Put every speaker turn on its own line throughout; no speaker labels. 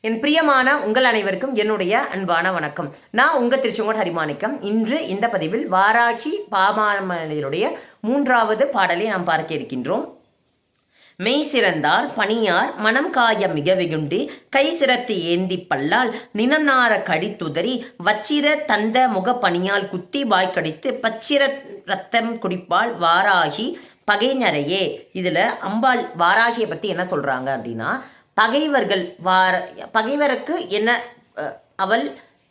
என் பிரியமான உங்கள் அனைவருக்கும் என்னுடைய அன்பான வணக்கம். நான் உங்கள் திருச்செங்கோடு ஹரிமாணிக்கம். இன்று இந்த பதிவில் வாராகி பாமாலையுடைய 3வது பாடலை நாம் பார்க்க இருக்கின்றோம். மெய் சிறந்தார் பணியார் மனம் காய மிக வெகுண்டு கை சிரத்து ஏந்தி பல்லால் நினநார கடித்துதறி வச்சிர தந்த முக பணியால் குத்தி வாய் கடித்து பச்சிர ரத்தம் குடிப்பால் வாராகி பகைஞரையே. இதில் அம்பாள் வாராகியை பற்றி என்ன சொல்கிறாங்க அப்படின்னா, பகைவருக்கு என்ன அவள்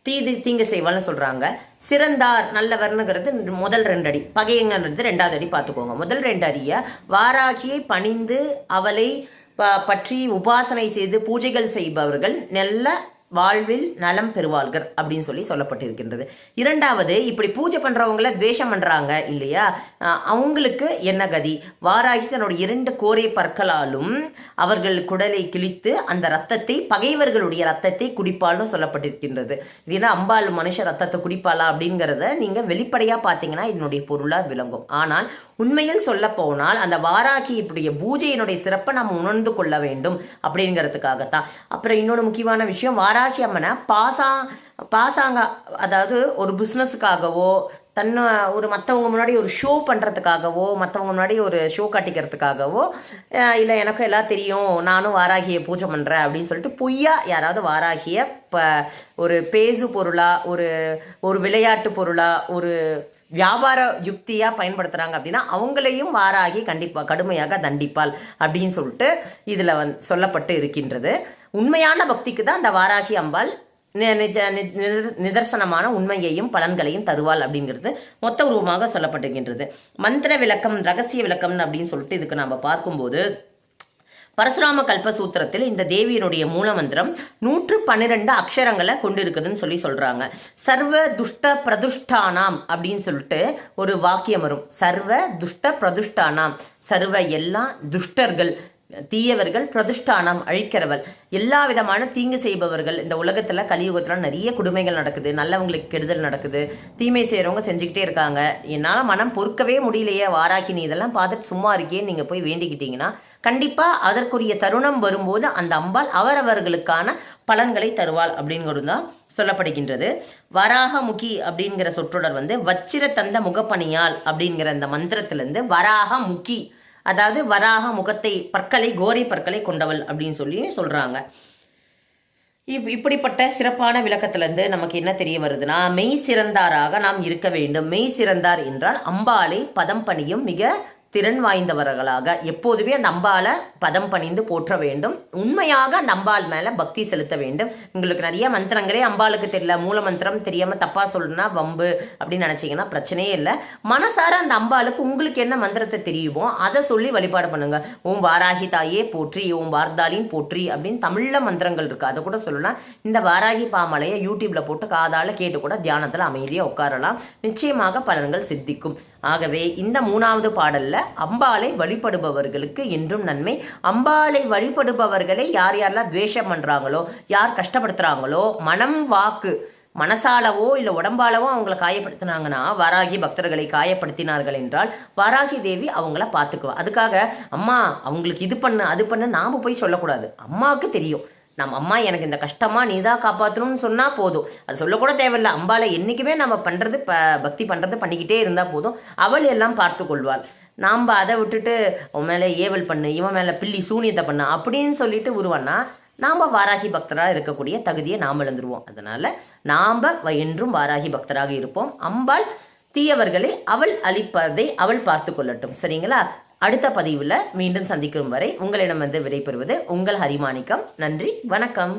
தீங்கு செய்வாள்னு சொல்கிறாங்க. சிறந்தார் நல்லவர்னுங்கிறது முதல் 2 அடி, பகைங்கிறது 2வது அடி பார்த்துக்கோங்க. முதல் 2 அடியை வாராகியை பணிந்து அவளை பற்றி உபாசனை செய்து பூஜைகள் செய்பவர்கள் நல்ல வாழ்வில் நலம் பெறுவார்கள் அப்படின்னு சொல்லப்பட்டிருக்கின்றது. 2வது, இப்படி பூஜை பண்ணுறவங்கள துவேஷம் பண்ணுறாங்க இல்லையா, அவங்களுக்கு என்ன கதி? வாராகி தன்னுடைய 2 கோரை பற்களாலும் அவர்கள் குடலை கிழித்து அந்த ரத்தத்தை பகைவர்களுடைய ரத்தத்தை குடிப்பால்னு சொல்லப்பட்டிருக்கின்றது. இதுனா அம்பாள் மனுஷ ரத்தத்தை குடிப்பாளா அப்படிங்கிறத நீங்கள் வெளிப்படையாக பார்த்தீங்கன்னா இதனுடைய பொருளாக விளங்கும். ஆனால் உண்மையில் சொல்ல போனால் அந்த வாராகி இப்படிய பூஜையினுடைய சிறப்பை நாம் உணர்ந்து கொள்ள வேண்டும் அப்படிங்கிறதுக்காகத்தான். அப்புறம் இன்னொரு முக்கியமான விஷயம், வாராகி அம்மனை பாசாங்க, அதாவது ஒரு பிஸ்னஸுக்காகவோ ஒரு மற்றவங்க முன்னாடி ஒரு ஷோ பண்ணுறதுக்காகவோ மற்றவங்க முன்னாடி ஒரு ஷோ காட்டிக்கிறதுக்காகவோ இல்லை எனக்கு எல்லாம் தெரியும் நானும் வாராகியை பூஜை பண்ணுறேன் அப்படின்னு சொல்லிட்டு பொய்யா யாராவது வாராகியை ஒரு பேசு பொருளாக ஒரு விளையாட்டு பொருளாக ஒரு வியாபார யுக்தியாக பயன்படுத்துகிறாங்க அப்படின்னா அவங்களையும் வாராகி கண்டிப்பாக கடுமையாக தண்டிப்பாள் அப்படின்னு சொல்லிட்டு இதில் சொல்லப்பட்டு இருக்கின்றது. உண்மையான பக்திக்கு தான் அந்த வாராகி அம்பாள் நிதர்சனமான உண்மையையும் பலன்களையும் தருவாள் அப்படிங்கிறது மொத்த உருவமாக சொல்லப்பட்டிருக்கின்றது. மந்திர விளக்கம், ரகசிய விளக்கம் அப்படின்னு சொல்லிட்டு இதுக்கு நம்ம பார்க்கும்போது, பரசுராம கல்பசூத்திரத்தில் இந்த தேவியினுடைய மூலமந்திரம் 112 அக்ஷரங்களை கொண்டு இருக்குதுன்னு சொல்றாங்க. சர்வ துஷ்ட பிரதுஷ்டானாம் அப்படின்னு சொல்லிட்டு ஒரு வாக்கியம் வரும். சர்வ துஷ்ட பிரதுஷ்டானாம், சர்வ எல்லா துஷ்டர்கள் தீயவர்கள், பிரதிஷ்டானம் அழிக்கிறவள், எல்லா விதமான தீங்கு செய்பவர்கள். இந்த உலகத்தில் கலியுகத்தில் நிறைய கொடுமைகள் நடக்குது, நல்லவங்களுக்கு கெடுதல் நடக்குது, தீமை செய்கிறவங்க செஞ்சுக்கிட்டே இருக்காங்க. என்னால் மனம் பொறுக்கவே முடியலையே வாராகி, நீ இதெல்லாம் பார்த்துட்டு சும்மா இருக்கேன்னு நீங்கள் போய் வேண்டிக்கிட்டீங்கன்னா கண்டிப்பாக அதற்குரிய தருணம் வரும்போது அந்த அம்பாள் அவரவர்களுக்கான பலன்களை தருவாள் அப்படிங்கிறது தான் சொல்லப்படுகின்றது. வராகமுகி அப்படிங்கிற சொற்றொடர் வச்சிர தந்த முகப்பணியால் அப்படிங்கிற அந்த மந்திரத்திலிருந்து வராகமுகி, அதாவது வராக முகத்தை கோரை பற்களை கொண்டவள் அப்படின்னு சொல்றாங்க. இப்படிப்பட்ட சிறப்பான விளக்கத்திலிருந்து நமக்கு என்ன தெரிய வருதுன்னா, மெய் சிறந்தாராக நாம் இருக்க வேண்டும். மெய் சிறந்தார் என்றால் அம்பாளை பதம் பணியும் மிக திறன் வாய்ந்தவர்களாக எப்போதுமே அந்த அம்பாலை பதம் பணிந்து போற்ற வேண்டும். உண்மையாக அந்த அம்பாள் மேலே பக்தி செலுத்த வேண்டும். உங்களுக்கு நிறைய மந்திரங்களே அம்பாளுக்கு தெரியல, மூல மந்திரம் தெரியாமல் தப்பாக சொல்லணும்னா வம்பு அப்படின்னு நினச்சிங்கன்னா பிரச்சனையே இல்லை. மனசார அந்த அம்பாளுக்கு உங்களுக்கு என்ன மந்திரத்தை தெரியுமோ அதை சொல்லி வழிபாடு பண்ணுங்க. ஓம் வாராகி தாயே போற்றி, ஓம் வார்தாலின் போற்றி அப்படின்னு தமிழில் மந்திரங்கள் இருக்குது, அதை கூட சொல்லலாம். இந்த வாராகி பாமலையை யூடியூப்பில் போட்டு காதால் கேட்டு கூட தியானத்தில் அமைதியாக உட்காரலாம். நிச்சயமாக பலன்கள் சித்திக்கும். ஆகவே இந்த 3வது பாடலில் அம்பாளை வழிபடுபவர்களுக்கு என்றும் நன்மை. அம்பாளை வழிபடுபவர்களை யாரெல்லாம் துவேஷம் பண்றாங்களோ, யார் கஷ்டப்படுத்துறாங்களோ, மனம் வாக்கு மனசாலவோ இல்லை உடம்பாலவோ அவங்கள காயப்படுத்தினாங்கன்னா, வாராகி பக்தர்களை காயப்படுத்தினார்கள் என்றால் வாராகி தேவி அவங்கள பார்த்துக்குவா. அதுக்காக அம்மா அவங்களுக்கு இது பண்ணு அது பண்ணு நாம் போய் சொல்லக்கூடாது. அம்மாவுக்கு தெரியும், நம்ம அம்மா எனக்கு இந்த கஷ்டமா நீ தான் காப்பாற்றணும்னு சொன்னால் போதும், அது சொல்லக்கூட தேவையில்லை. அம்பாளை என்றைக்குமே நம்ம பண்ணுறது பக்தி பண்ணுறது பண்ணிக்கிட்டே இருந்தால் போதும், அவள் எல்லாம் பார்த்து கொள்வாள். நாம் அதை விட்டுட்டு அவன் மேலே ஏவல் பண்ணு, இவன் மேலே பில்லி சூனியத்தை பண்ணு அப்படின்னு சொல்லிட்டு உருவானா நாம் வாராகி பக்தராக இருக்கக்கூடிய தகுதியை நாம் இழந்துருவோம். அதனால் நாம் என்றும் வாராகி பக்தராக இருப்போம். அம்பாள் தீயவர்களை அவள் அழிப்பதை அவள் பார்த்து கொள்ளட்டும். சரிங்களா? அடுத்த பதிவில் மீண்டும் சந்திக்கும் வரை உங்களிடம் விடைபெறுவது உங்கள் ஹரிமாணிக்கம். நன்றி, வணக்கம்.